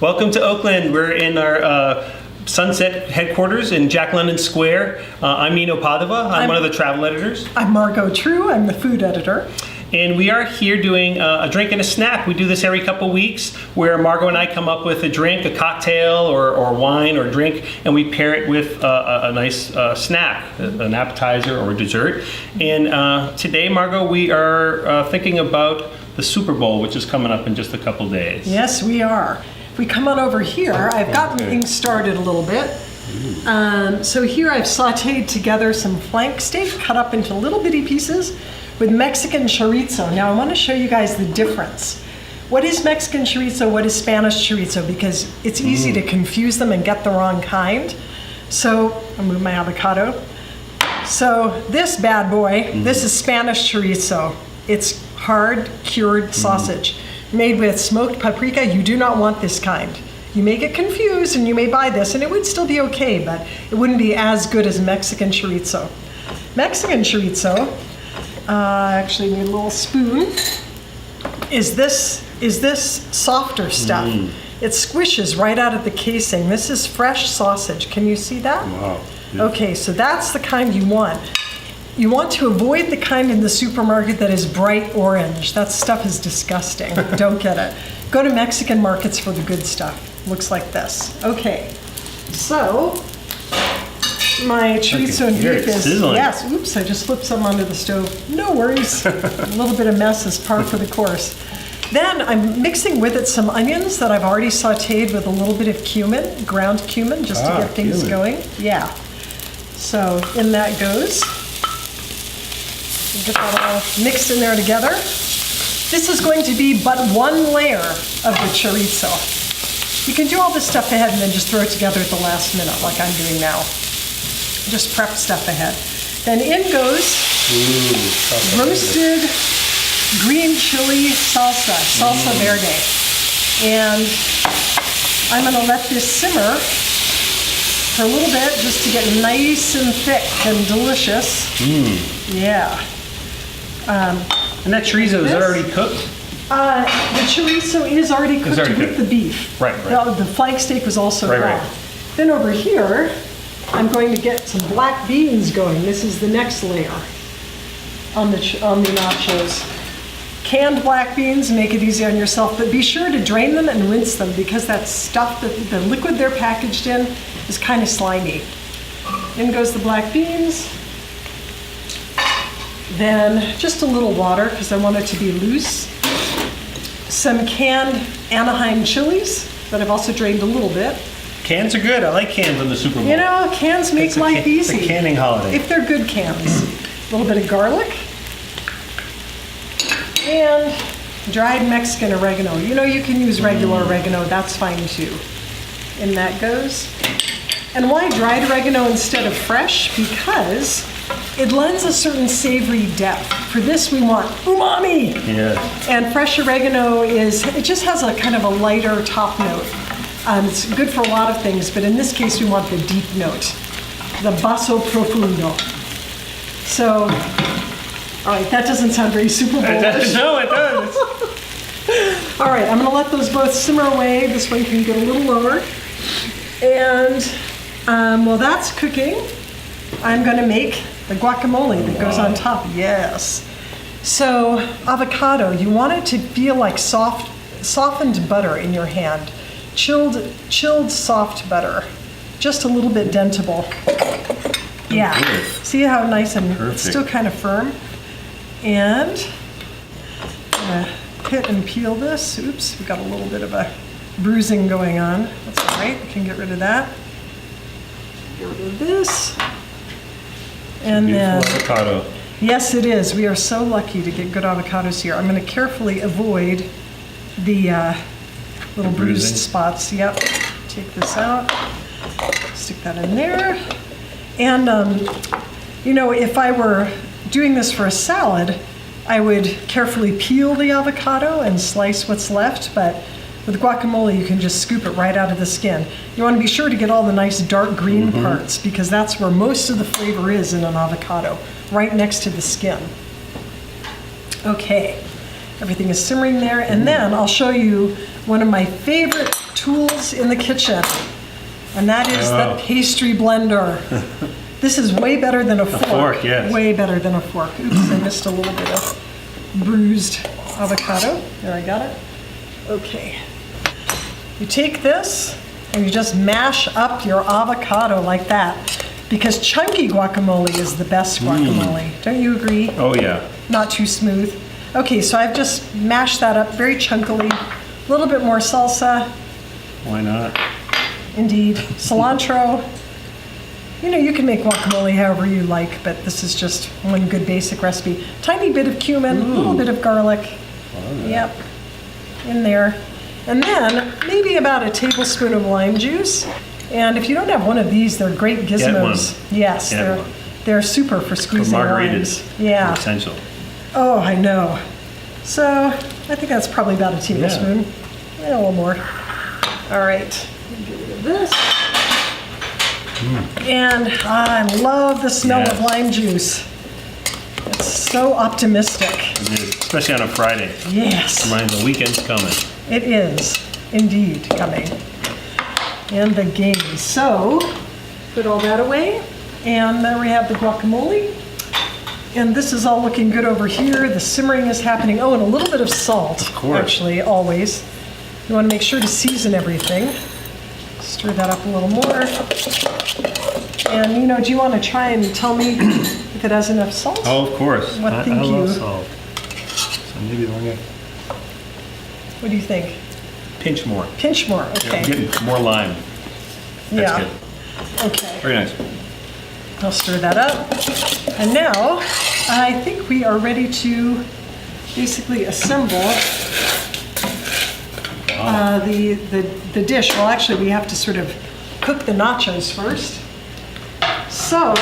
Welcome to Oakland. We're in our Sunset headquarters in Jack London Square. I'm Nino Padova. I'm one of the travel editors. I'm Margot True. I'm the food editor. And we are here doing a drink and a snack. We do this every couple weeks where Margot and I come up with a drink, a cocktail or wine or drink, and we pair it with a nice snack, an appetizer or a dessert. And today, Margot, we are thinking about the Super Bowl, which is coming up in just a couple days. Yes, we are. If we come on over here, I've gotten things started a little bit. So here I've sauteed together some flank steak cut up into little bitty pieces with Mexican chorizo. Now I want to show you guys the difference. What is Mexican chorizo? What is Spanish chorizo? Because it's easy to confuse them and get the wrong kind. So I'll move my avocado. So this bad boy, this is Spanish chorizo. It's hard cured sausage made with smoked paprika. You do not want this kind. You may get confused and you may buy this and it would still be okay, but it wouldn't be as good as Mexican chorizo. Mexican chorizo, actually need a little spoon, is this softer stuff. It squishes right out of the casing. This is fresh sausage. Can you see that? Wow. Okay, so that's the kind you want. You want to avoid the kind in the supermarket that is bright orange. That stuff is disgusting. Don't get it. Go to Mexican markets for the good stuff. Looks like this. Okay, so my chorizo and beef is sizzling. Yes. Oops, I just flipped some onto the stove. No worries. A little bit of mess is par for the course. Then I'm mixing with it some onions that I've already sautéed with a little bit of cumin, ground cumin, just to get things going. Yeah. So in that goes. Get that all mixed in there together. This is going to be but one layer of the chorizo. You can do all this stuff ahead and then just throw it together at the last minute, like I'm doing now. Just prep stuff ahead. Then in goes roasted green chili salsa verde. And I'm gonna let this simmer for a little bit just to get nice and thick and delicious. Yeah. And that chorizo is already cooked? The chorizo is already cooked with the beef. Right. The flank steak was also raw. Right. Then over here, I'm going to get some black beans going. This is the next layer on the nachos. Canned black beans, make it easy on yourself, but be sure to drain them and rinse them because that stuff, the liquid they're packaged in, is kind of slimy. In goes the black beans. Then just a little water because I want it to be loose. Some canned Anaheim chilies that I've also drained a little bit. Cans are good. I like cans on the Super Bowl. You know, cans make life easy. It's a canning holiday. If they're good cans. A little bit of garlic. And dried Mexican oregano. You know, you can use regular oregano. That's fine too. And that goes. And why dried oregano instead of fresh? Because it lends a certain savory depth. For this we want umami. Yeah. And fresh oregano it just has a kind of a lighter top note. It's good for a lot of things, but in this case we want the deep note, the basso profundo. So, all right, that doesn't sound very Super Bowl-ish. No, it does. All right, I'm gonna let those both simmer away. This one can get a little lower. And while that's cooking, I'm gonna make the guacamole that goes on top. Yes. So avocado, you want it to feel like softened butter in your hand. Chilled soft butter. Just a little bit dentable. Yeah. See how nice and it's still kind of firm. And I'm gonna pit and peel this. Oops, we got a little bit of a bruising going on. That's all right, we can get rid of that. Get rid of this. And then, avocado. Yes, it is. We are so lucky to get good avocados here. I'm going to carefully avoid the little bruised spots. Yep. Take this out. Stick that in there. And, you know, if I were doing this for a salad, I would carefully peel the avocado and slice what's left, but with guacamole, you can just scoop it right out of the skin. You want to be sure to get all the nice dark green parts because that's where most of the flavor is in an avocado, right next to the skin. Okay, Everything is simmering there. And then I'll show you one of my favorite tools in the kitchen, and that is the pastry blender. This is way better than a fork. A fork, yes. Way better than a fork. Oops, I missed a little bit of bruised avocado. There, I got it. Okay. You take this and you just mash up your avocado like that, because chunky guacamole is the best guacamole. Don't you agree? Oh yeah. Not too smooth. Okay, so I've just mashed that up very chunkily. A little bit more salsa. Why not? Indeed. Cilantro. You know, you can make guacamole however you like, but this is just one good basic recipe. Tiny bit of cumin, a little bit of garlic. Yep, in there. And then maybe about a tablespoon of lime juice. And if you don't have one of these, they're great gizmos. Get one. Yes, Get one. they're super for For squeezing margaritas. limes. Yeah. Essential. Oh, I know. So I think that's probably about a tablespoon. Yeah, a little more. All right. Get rid of this. And I love the smell of lime juice. It's so optimistic. It is, especially on a Friday. Yes, Reminds the weekend's coming. it is indeed coming. And the game. So put all that away. And there we have the guacamole. And this is all looking good over here. The simmering is happening. Oh, and a little bit of salt, Of course. actually, always. You want to make sure to season everything. Stir that up a little more. And, you know, do you want to try and tell me if it has enough salt? Oh, of course. What think I you? love salt. So maybe longer. What do you think? Pinch more. Pinch more, Yeah, okay. getting more lime. That's Yeah. good. Okay, Very nice. I'll stir that up. And now, I think we are ready to basically assemble the dish. Well, actually, we have to sort of cook the nachos first. So,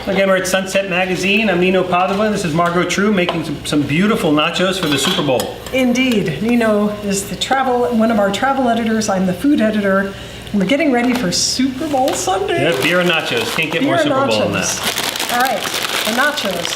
Again, we're at Sunset Magazine. I'm Nino Padova. This is Margot True making some beautiful nachos for the Super Bowl. indeed, Nino is one of our travel editors. I'm the food editor. And we're getting ready for Super Bowl Sunday. Yeah, beer and nachos. Can't get more Beer and Super Bowl than nachos. that. All right, the nachos.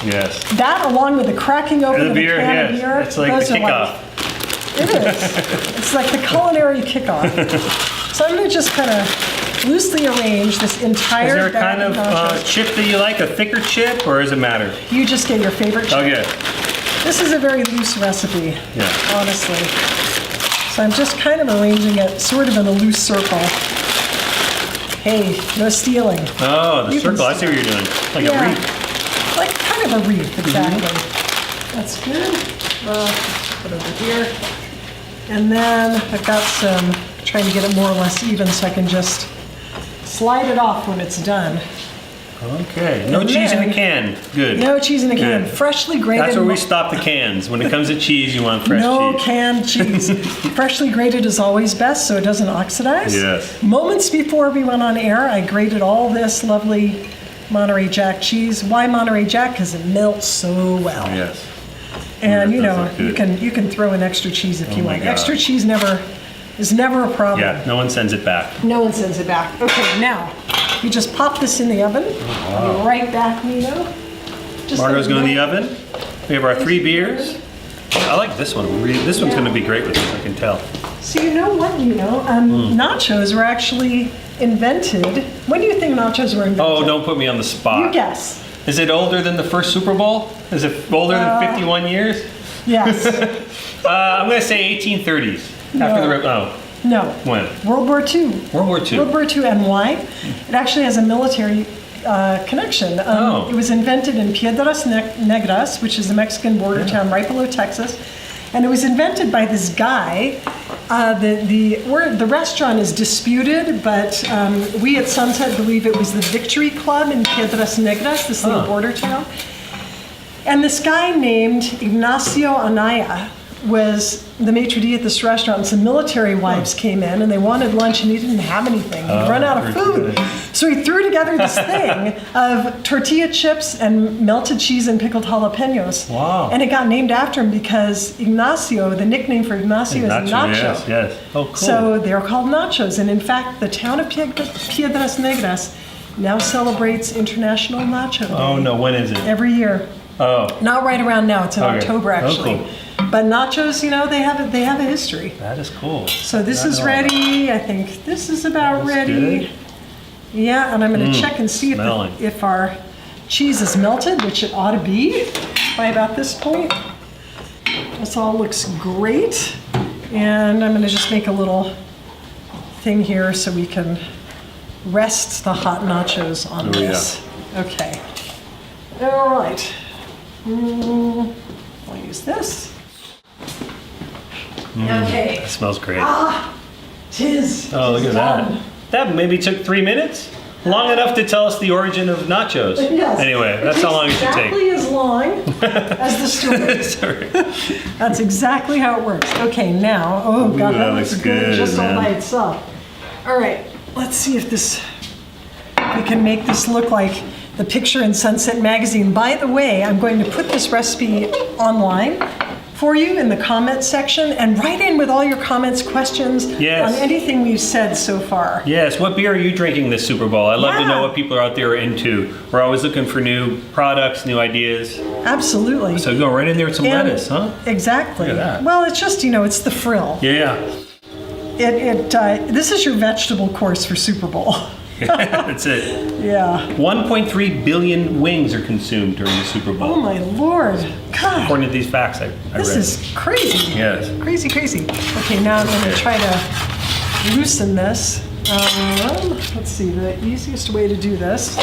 Yes. That, along with the cracking open And of the the beer, can of yes. beer, It's like those the are kickoff. It is. It's like the culinary kickoff. So I'm going to just kind of loosely arrange this entire Is there a bag kind of nachos. chip that you like? A thicker chip, or does it matter? You just get your favorite chip. Okay. This is a very loose recipe, Yeah. honestly. So I'm just kind of arranging it sort of in a loose circle. Hey, no stealing. Oh, the You can circle. I see what you're doing. Like a Yeah. wreath. Like kind of a wreath, exactly. That's good. Put over here. And then I've got some, trying to get it more or less even so I can just slide it off when it's done. Okay. No And cheese in then- the can. Good. No cheese in a can, Good. freshly grated. That's where we stop the cans. When it comes to cheese, you want fresh No cheese. canned cheese. Freshly grated is always best so it doesn't oxidize. Yes. Moments before we went on air, I grated all this lovely Monterey Jack cheese. Why Monterey Jack? Because it melts so well. Yes. And you That know, does you look good. can throw in extra cheese if you my want. God. Extra cheese is never a problem. Yeah, no one sends it back. No one sends it back. Okay, now you just pop this in the oven. I'll be right back, Nino. Just Margot's let going me to the know. oven. We have our 3 beers. I like this one. This one's going to be great with this, I can tell. So you know what, Nino? Nachos were actually invented. When do you think nachos were invented? Oh, don't put me on the spot. You guess. Is it older than the first Super Bowl? Is it older than 51 years? Yes. I'm going to say 1830s. After the No. when? World War II. World War II. World War II, and why? It actually has a military connection. Oh. It was invented in Piedras Negras, which is a Mexican border town right below Texas. And it was invented by this guy. The restaurant is disputed, but we at Sunset believe it was the Victory Club in Piedras Negras, this little border town. And this guy named Ignacio Anaya was the maitre d' at this restaurant, and some military wives came in and they wanted lunch and he didn't have anything. He'd run out of food. So he threw together this thing of tortilla chips and melted cheese and pickled jalapenos. Wow. And it got named after him because Ignacio, the nickname for Ignacio is Nacho. Yes, yes. Oh, cool. So they're called nachos. And in fact, the town of Piedras Negras now celebrates International Nacho Day. Oh, no, when is it? Every year. Oh, Not right around now. It's in Okay. October, actually. Oh, cool. But nachos, you know, they have a history. that is cool. So this Not is at all. ready. I think this is about That's ready. good. Yeah, and I'm going to check and see smelling. if our cheese is melted, which it ought to be by about this point. This all looks great. And I'm going to just make a little thing here so we can rest the hot nachos on Oh, this. Okay. All right. I'll use this. Okay. It smells great. Tis. Oh, look tis at done. that. That maybe took 3 minutes? Long enough to tell us the origin of nachos. Yes. Anyway, that's how long it should take. Exactly as long as the story. Sorry. That's exactly how it works. Okay, now, oh God, Ooh, that that looks looks good good, just all man. by itself. All right, let's see if we can make this look like the picture in Sunset Magazine. By the way, I'm going to put this recipe online for you in the comment section, and write in with all your comments, questions Yes. on anything we've said so far. Yes, what beer are you drinking this Super Bowl? I'd love to Yeah. know what people are out there into. We're always looking for new products, new ideas. Absolutely. So go right in there with some And- lettuce, huh? Exactly. Look at that. Well, it's just, you know, it's the frill. Yeah. This is your vegetable course for Super Bowl. That's it. Yeah. 1.3 billion wings are consumed during the Super Bowl. Oh my Lord. God, According to these facts I this read. is crazy. Yes. Crazy, crazy. Okay, now I'm going to try to loosen this. Let's see, the easiest way to do this.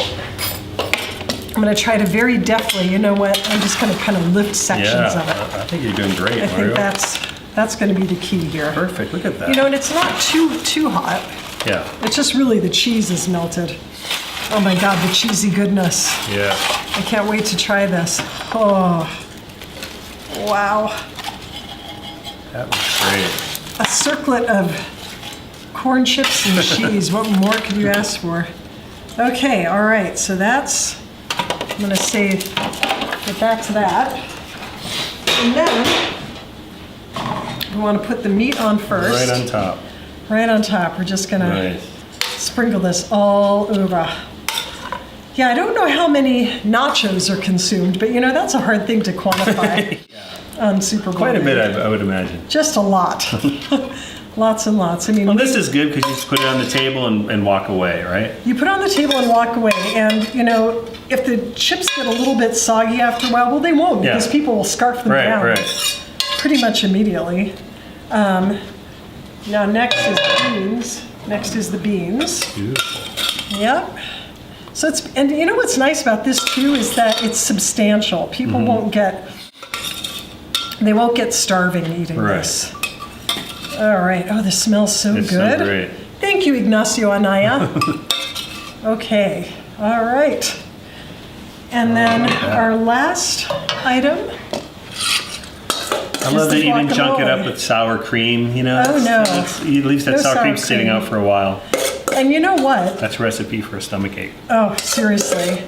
I'm going to try to very deftly, you know what, I'm just going to kind of lift sections Yeah, of it. I think you're doing great, I Mario. think that's going to be the key here. Perfect, look at that. You know, and it's not too hot. Yeah, It's just really the cheese is melted. Oh my God, the cheesy goodness. yeah. I can't wait to try this. Oh, wow. That was great. A circlet of corn chips and cheese. What more could you ask for? Okay, all right, so I'm gonna get back to that. And then we wanna put the meat on first. Right on top. Right on top. We're just gonna Nice. sprinkle this all over. Yeah, I don't know how many nachos are consumed, but you know, that's a hard thing to quantify on Super Bowl. Quite a bit, day. I would imagine. Just a lot. Lots and lots. I mean, Well, this is good because you just put it on the table and walk away, right? you put it on the table and walk away, and you know, if the chips get a little bit soggy after a while, well, they won't, because Yeah. people will scarf them Right, down right. pretty much immediately. Now next is beans. Next is the beans. Beautiful. Yep. So and you know what's nice about this too is that it's substantial. People Mm-hmm. they won't get starving eating Right. this. All right. Oh, this smells so It's good. so great. Thank you, Ignacio Anaya. Okay. All right. And then look at that. our last item. I love the that you didn't junk it guacamole. up with sour cream, you know? Oh, no. It leaves that No sour sour cream sitting cream. out for a while. And you know what? That's a recipe for a stomachache. Oh, seriously.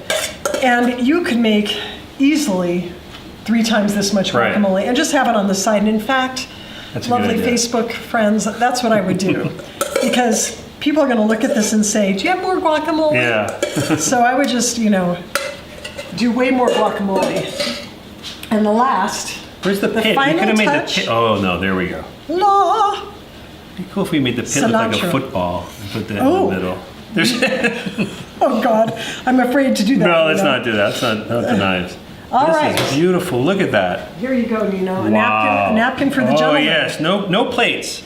And you could make easily 3 times this much Right. guacamole and just have it on the side. And in fact, That's a good lovely idea. Facebook friends, that's what I would do. Because people are going to look at this and say, do you have more guacamole? Yeah. So I would just, you know, do way more guacamole. And the last, Where's the The pit? You final could have made touch. the pit. Oh, no, there we go. la. It'd be cool if we made the pit look like a Cilantro. football and put that Oh. in the middle. There's, Oh God, I'm afraid to do that. no, let's Nino. not do that. That's not the knives. All this right. is beautiful. Look at that. Here you go, Nino. A Wow. napkin for the Oh, gentleman. yes. No plates.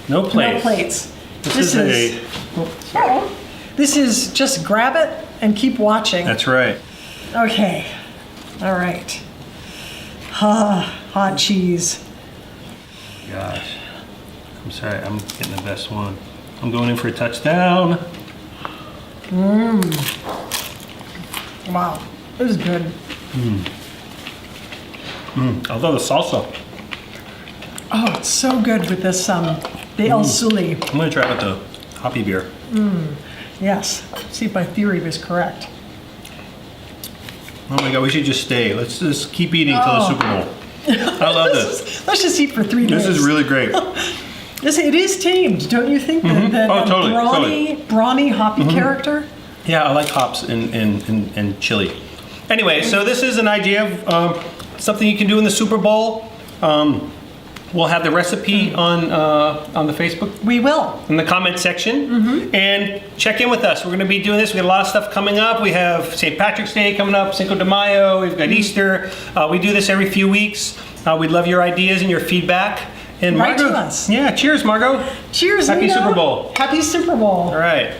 No plates. No plates. This is Oh, this is just grab it and keep watching. That's right. Okay. All right. Hot cheese. Gosh. I'm sorry. I'm getting the best one. I'm going in for a touchdown. Wow. This is good. Although the salsa. Oh, it's so good with this the El Suli. I'm going to try it with the hoppy beer. Yes. See if my theory was correct. Oh my God, we should just stay. Let's just keep eating till the Super Bowl. I love this. Let's just eat for 3 days. This is really great. It is tamed, don't you think? That Oh, totally, brawny hoppy character. Yeah, I like hops in chili. Anyway, so this is an idea of something you can do in the Super Bowl. We'll have the recipe on the Facebook, We will. in the comment section, and check in with us. We're going to be doing this. We got a lot of stuff coming up. We have St. Patrick's Day coming up, Cinco de Mayo. We've got Easter. We do this every few weeks. We'd love your ideas and your feedback. And Write to Margot, us. yeah, cheers, Margot. Cheers, Happy Nino. Super Bowl. Happy Super Bowl. All right.